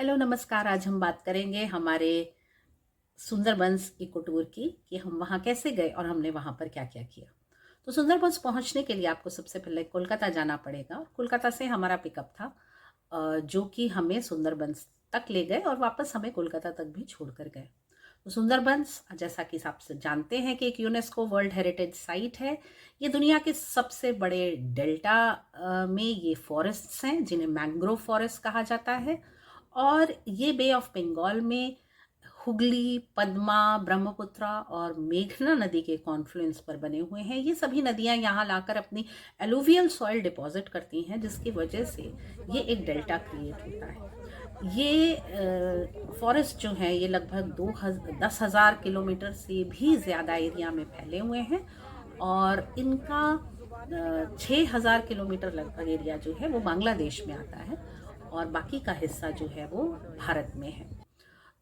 Hello नमस्कार। आज हम बात करेंगे हमारे सुंदरबंस इको टूर की कि हम वहाँ कैसे गए और हमने वहाँ पर क्या क्या किया। तो सुंदरबंस पहुँचने के लिए आपको सबसे पहले कोलकाता जाना पड़ेगा और कोलकाता से हमारा पिकअप था जो कि हमें सुंदरबंस तक ले गए और वापस हमें कोलकाता तक भी छोड़ कर गए। तो सुंदरबंस जैसा कि आप सब जानते हैं कि एक यूनेस्को वर्ल्ड हेरिटेज साइट है। ये दुनिया के सबसे बड़े डेल्टा में ये फॉरेस्ट्स हैं जिन्हें मैंग्रोव फॉरेस्ट कहा जाता है। और ये बे ऑफ बंगाल में हुगली, पद्मा, ब्रह्मपुत्रा और मेघना नदी के कॉन्फ्लुएंस पर बने हुए हैं। ये सभी नदियां यहाँ लाकर अपनी एलुवियल सॉइल डिपॉजिट करती हैं, जिसकी वजह से ये एक डेल्टा क्रिएट होता है। ये फॉरेस्ट जो है ये लगभग 10,000 किलोमीटर से भी ज़्यादा एरिया में फैले हुए हैं और इनका 6,000 किलोमीटर लगभग एरिया जो है वो बांग्लादेश में आता है और बाकी का हिस्सा जो है वो भारत में है।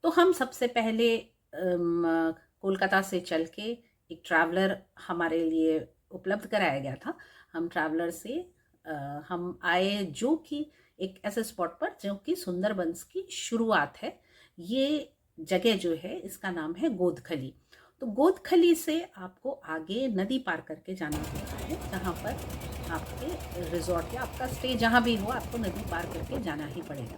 तो हम सबसे पहले कोलकाता से चल के एक ट्रैवलर हमारे लिए उपलब्ध कराया गया था। हम ट्रैवलर से हम आए जो कि एक ऐसे स्पॉट पर जो कि सुंदरबंस की शुरुआत है। ये जगह जो है इसका नाम है गोदखली। तो गोदखली से आपको आगे नदी पार करके जाना होता है, जहाँ पर आपके रिजॉर्ट या आपका स्टे जहाँ भी हो आपको नदी पार करके जाना ही पड़ेगा।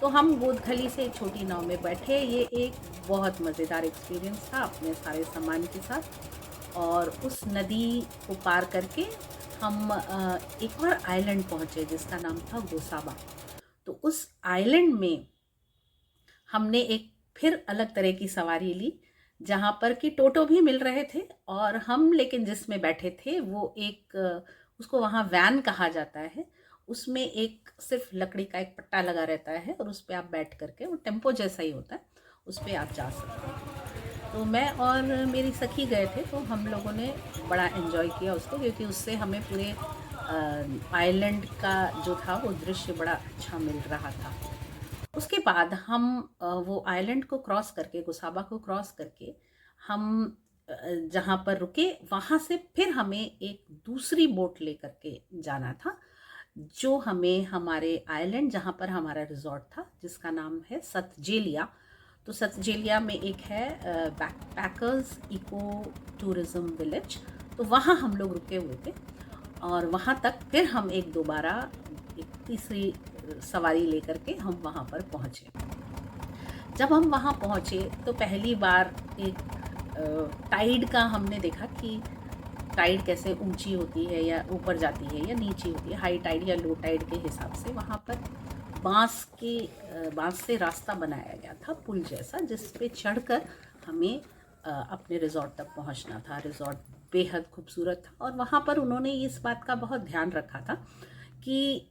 तो हम गोदखली से एक छोटी नाव में बैठे। ये एक बहुत मज़ेदार एक्सपीरियंस था अपने सारे सामान के साथ। और उस नदी को पार करके हम एक और आइलैंड पहुँचे जिसका नाम था गोसाबा। तो उस आइलैंड में हमने एक फिर अलग तरह की सवारी ली, जहाँ पर कि टोटो भी मिल रहे थे और हम लेकिन जिसमें बैठे थे वो एक उसको वहाँ वैन कहा जाता है। उसमें एक सिर्फ लकड़ी का एक पट्टा लगा रहता है और उस पर आप बैठ करके, वो टेम्पो जैसा ही होता है, उस पर आप जा सकते हैं। तो मैं और मेरी सखी गए थे, तो हम लोगों ने बड़ा एंजॉय किया उसको, क्योंकि उससे हमें पूरे आइलैंड का जो था वो दृश्य बड़ा अच्छा मिल रहा था। उसके बाद हम वो आइलैंड को क्रॉस करके, गोसाबा को क्रॉस करके हम जहाँ पर रुके वहाँ से फिर हमें एक दूसरी बोट लेकर के जाना था, जो हमें हमारे आइलैंड जहाँ पर हमारा रिजॉर्ट था जिसका नाम है सतजेलिया। तो सतजेलिया में एक है बैकपैकर्स इको टूरिज्म विलेज। तो वहाँ हम लोग रुके हुए थे और वहाँ तक फिर हम दोबारा एक तीसरी सवारी लेकर के हम वहाँ पर पहुँचे। जब हम वहाँ पहुँचे तो पहली बार एक टाइड का हमने देखा कि टाइड कैसे ऊंची होती है या ऊपर जाती है या नीचे होती है, हाई टाइड या लो टाइड के हिसाब से। वहाँ पर बांस से रास्ता बनाया गया था, पुल जैसा, जिस पे चढ़कर हमें अपने रिजॉर्ट तक पहुँचना था। रिजॉर्ट बेहद खूबसूरत था और वहाँ पर उन्होंने इस बात का बहुत ध्यान रखा था कि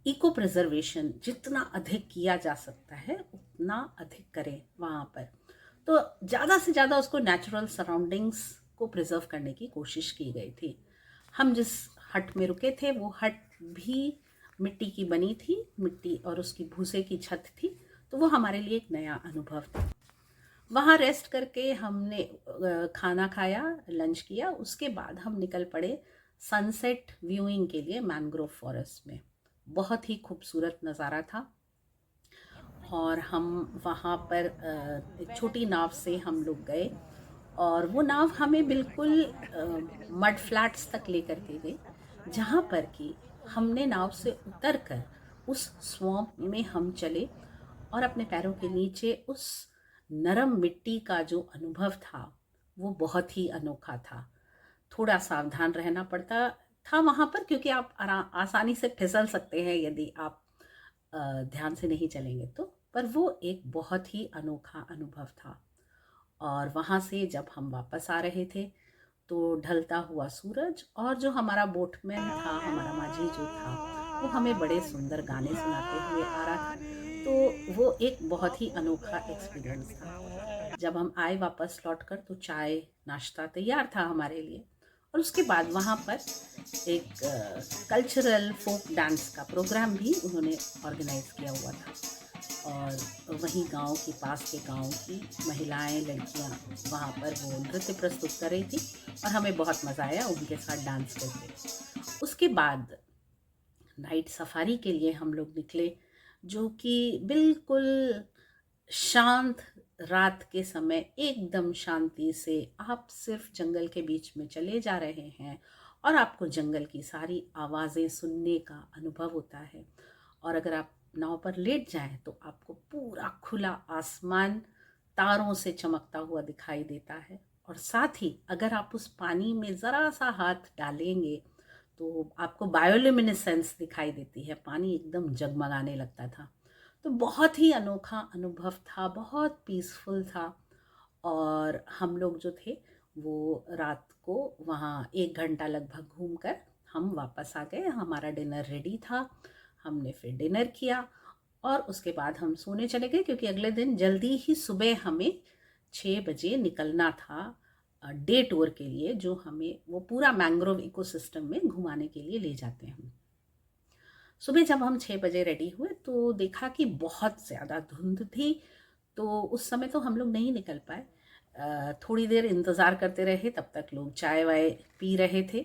इको प्रिजर्वेशन जितना अधिक किया जा सकता है उतना अधिक करें वहाँ पर। तो ज़्यादा से ज़्यादा उसको नेचुरल सराउंडिंग्स को प्रिजर्व करने की कोशिश की गई थी। हम जिस हट में रुके थे वो हट भी मिट्टी की बनी थी, मिट्टी और उसकी भूसे की छत थी। तो वो हमारे लिए एक नया अनुभव था। वहाँ रेस्ट करके हमने खाना खाया, लंच किया। उसके बाद हम निकल पड़े सनसेट व्यूइंग के लिए मैंग्रोव फॉरेस्ट में। बहुत ही खूबसूरत नज़ारा था और हम वहाँ पर एक छोटी नाव से हम लोग गए और वो नाव हमें बिल्कुल मड फ्लैट्स तक लेकर के गई, जहाँ पर कि हमने नाव से उतरकर उस स्वैम्प में हम चले और अपने पैरों के नीचे उस नरम मिट्टी का जो अनुभव था वो बहुत ही अनोखा था। थोड़ा सावधान रहना पड़ता था वहाँ पर, क्योंकि आप आसानी से फिसल सकते हैं यदि आप ध्यान से नहीं चलेंगे तो। पर वो एक बहुत ही अनोखा अनुभव था। और वहाँ से जब हम वापस आ रहे थे तो ढलता हुआ सूरज और जो हमारा बोटमैन था, हमारा माझी जो था, वो हमें बड़े सुंदर गाने सुनाते हुए आ रहा था। तो वो एक बहुत ही अनोखा एक्सपीरियंस था। जब हम आए वापस लौटकर तो चाय नाश्ता तैयार था हमारे लिए और उसके बाद वहाँ पर एक कल्चरल फोक डांस का प्रोग्राम भी उन्होंने ऑर्गेनाइज किया हुआ था। और वहीं गांव के पास के गांव की महिलाएं, लड़कियां वहाँ पर वो नृत्य प्रस्तुत कर रही थी और हमें बहुत मज़ा आया उनके साथ डांस करके। उसके बाद नाइट सफारी के लिए हम लोग निकले जो कि बिल्कुल शांत, रात के समय एकदम शांति से आप सिर्फ जंगल के बीच में चले जा रहे हैं और आपको जंगल की सारी आवाज़ें सुनने का अनुभव होता है। और अगर आप नाव पर लेट जाएं तो आपको पूरा खुला आसमान तारों से चमकता हुआ दिखाई देता है। और साथ ही अगर आप उस पानी में ज़रा सा हाथ डालेंगे तो आपको बायोल्यूमिनेसेंस दिखाई देती है, पानी एकदम जगमगाने लगता था। तो बहुत ही अनोखा अनुभव था, बहुत पीसफुल था। और हम लोग जो थे वो रात को वहाँ 1 घंटा लगभग घूमकर हम वापस आ गए। हमारा डिनर रेडी था, हमने फिर डिनर किया और उसके बाद हम सोने चले गए, क्योंकि अगले दिन जल्दी ही सुबह हमें 6 बजे निकलना था डे टूर के लिए, जो हमें वो पूरा मैंग्रोव इकोसिस्टम में घुमाने के लिए ले जाते हैं। सुबह जब हम 6 बजे रेडी हुए तो देखा कि बहुत ज़्यादा धुंध थी, तो उस समय तो हम लोग नहीं निकल पाए। थोड़ी देर इंतज़ार करते रहे, तब तक लोग चाय वाय पी रहे थे।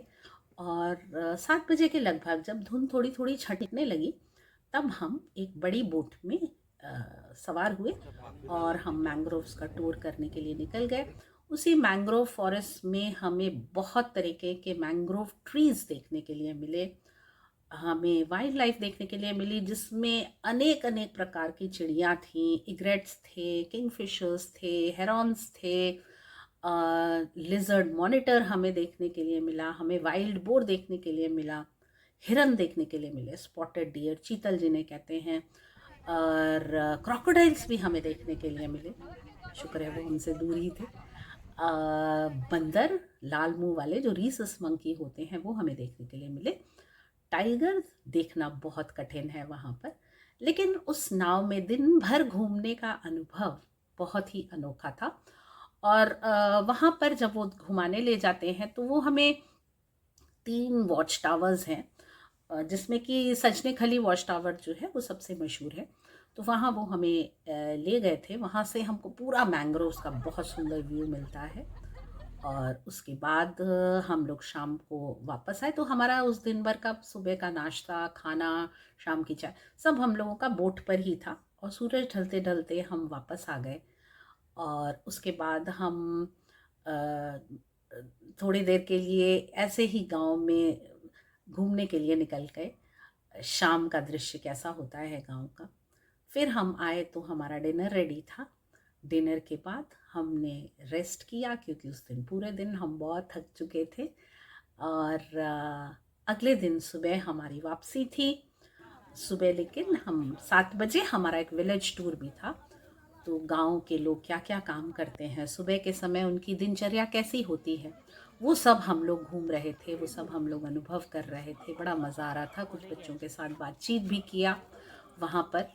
और 7 बजे के लगभग जब धुंध थोड़ी थोड़ी छटने लगी, तब हम एक बड़ी बोट में सवार हुए और हम मैंग्रोव्स का टूर करने के लिए निकल गए। उसी मैंग्रोव फॉरेस्ट में हमें बहुत तरीके के मैंग्रोव ट्रीज़ देखने के लिए मिले, हमें वाइल्ड लाइफ देखने के लिए मिली, जिसमें अनेक अनेक प्रकार की चिड़ियाँ थीं, इग्रेट्स थे, किंगफिशर्स थे, हेरॉन्स थे, लिजर्ड मॉनिटर हमें देखने के लिए मिला, हमें वाइल्ड बोर देखने के लिए मिला, हिरन देखने के लिए मिले, स्पॉटेड डियर चीतल जिन्हें कहते हैं, और क्रोकोडाइल्स भी हमें देखने के लिए मिले। शुक्र है वो हमसे दूर ही थे। बंदर, लाल मुंह वाले जो रीसस मंकी होते हैं, वो हमें देखने के लिए मिले। टाइगर देखना बहुत कठिन है वहाँ पर, लेकिन उस नाव में दिन भर घूमने का अनुभव बहुत ही अनोखा था। और वहाँ पर जब वो घुमाने ले जाते हैं तो वो हमें 3 वॉच टावर्स हैं, जिसमें कि सजने खली वॉच टावर जो है वो सबसे मशहूर है। तो वहाँ वो हमें ले गए थे, वहाँ से हमको पूरा मैंग्रोव्स का बहुत सुंदर व्यू मिलता है। और उसके बाद हम लोग शाम को वापस आए, तो हमारा उस दिन भर का सुबह का नाश्ता, खाना, शाम की चाय सब हम लोगों का बोट पर ही था। और सूरज ढलते ढलते हम वापस आ गए। और उसके बाद हम अ, थोड़ी देर के लिए ऐसे ही गांव में घूमने के लिए निकल गए। शाम का दृश्य कैसा होता है गांव का। फिर हम आए तो हमारा डिनर रेडी था। डिनर के बाद हमने रेस्ट किया, क्योंकि उस दिन पूरे दिन हम बहुत थक चुके थे। और अगले दिन सुबह हमारी वापसी थी। सुबह लेकिन हम 7 बजे हमारा एक विलेज टूर भी था। तो गांव के लोग क्या क्या काम करते हैं, सुबह के समय उनकी दिनचर्या कैसी होती है, वो सब हम लोग घूम रहे थे, वो सब हम लोग अनुभव कर रहे थे। बड़ा मज़ा आ रहा था, कुछ बच्चों के साथ बातचीत भी किया वहाँ पर।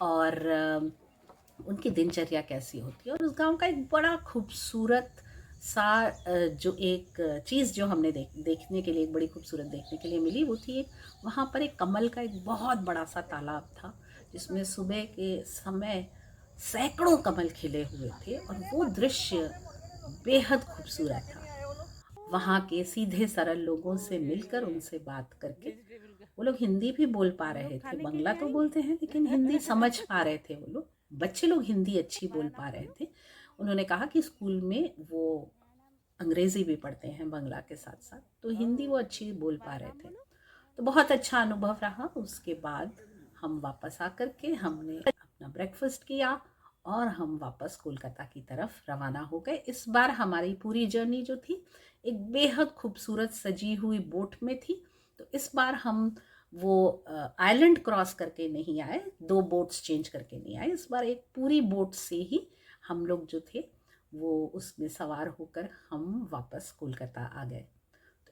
और उनकी दिनचर्या कैसी होती है। और उस गांव का एक बड़ा खूबसूरत सा जो एक चीज़ जो हमने देखने के लिए, एक बड़ी खूबसूरत देखने के लिए मिली, वो थी एक, वहाँ पर एक कमल का एक बहुत बड़ा सा तालाब था, जिसमें सुबह के समय सैकड़ों कमल खिले हुए थे और वो दृश्य बेहद खूबसूरत था। वहाँ के सीधे सरल लोगों से मिलकर, उनसे बात करके, वो लोग हिंदी भी बोल पा रहे थे, बांग्ला तो बोलते हैं लेकिन हिंदी समझ पा रहे थे वो लोग, बच्चे लोग हिंदी अच्छी बोल पा रहे थे। उन्होंने कहा कि स्कूल में वो अंग्रेज़ी भी पढ़ते हैं बांग्ला के साथ साथ, तो हिंदी वो अच्छी बोल पा रहे थे। तो बहुत अच्छा अनुभव रहा। उसके बाद हम वापस आकर के हमने अपना ब्रेकफास्ट किया और हम वापस कोलकाता की तरफ रवाना हो गए। इस बार हमारी पूरी जर्नी जो थी एक बेहद खूबसूरत सजी हुई बोट में थी। तो इस बार हम वो आइलैंड क्रॉस करके नहीं आए, 2 बोट्स चेंज करके नहीं आए। इस बार एक पूरी बोट से ही हम लोग जो थे वो उसमें सवार होकर हम वापस कोलकाता आ गए।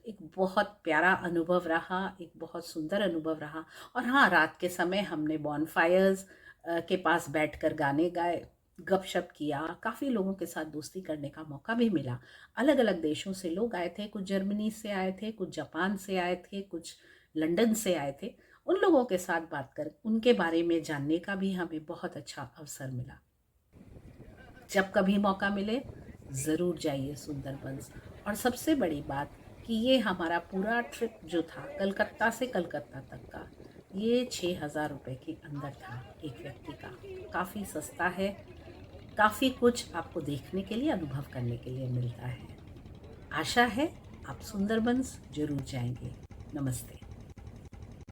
एक बहुत प्यारा अनुभव रहा, एक बहुत सुंदर अनुभव रहा। और हाँ, रात के समय हमने बॉनफायर्स के पास बैठकर गाने गाए, गपशप किया, काफ़ी लोगों के साथ दोस्ती करने का मौका भी मिला। अलग अलग देशों से लोग आए थे, कुछ जर्मनी से आए थे, कुछ जापान से आए थे, कुछ लंदन से आए थे। उन लोगों के साथ बात कर उनके बारे में जानने का भी हमें बहुत अच्छा अवसर मिला। जब कभी मौका मिले ज़रूर जाइए सुंदरबंस। और सबसे बड़ी बात कि ये हमारा पूरा ट्रिप जो था कलकत्ता से कलकत्ता तक का, ये 6,000 रुपये के अंदर था एक व्यक्ति का। काफ़ी सस्ता है, काफ़ी कुछ आपको देखने के लिए, अनुभव करने के लिए मिलता है। आशा है आप सुंदरबंस ज़रूर जाएंगे। नमस्ते।